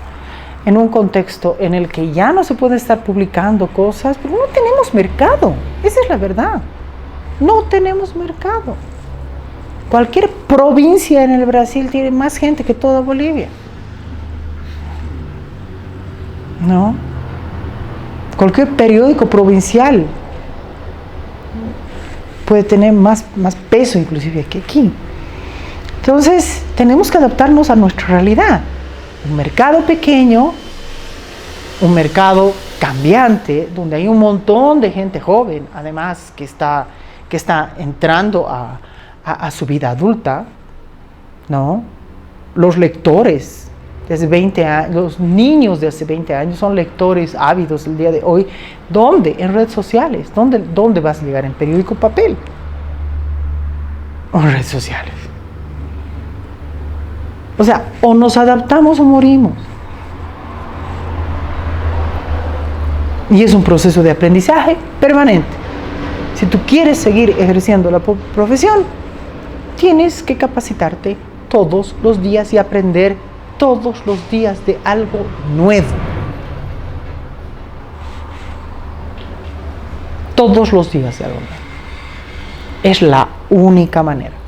en un contexto en el que ya no se puede estar publicando cosas, pero no tenemos mercado, esa es la verdad, no tenemos mercado. Cualquier provincia en el Brasil tiene más gente que toda Bolivia, ¿no? Cualquier periódico provincial puede tener más peso inclusive que aquí. Entonces tenemos que adaptarnos a nuestra realidad. Un mercado pequeño, un mercado cambiante, donde hay un montón de gente joven, además que está entrando a su vida adulta, ¿no? Los lectores de hace 20 años, los niños de hace 20 años son lectores ávidos el día de hoy. ¿Dónde? En redes sociales. ¿Dónde vas a llegar? ¿En periódico papel? ¿O en redes sociales? O sea, o nos adaptamos o morimos. Y es un proceso de aprendizaje permanente. Si tú quieres seguir ejerciendo la profesión, tienes que capacitarte todos los días y aprender todos los días de algo nuevo. Todos los días de algo nuevo. Es la única manera.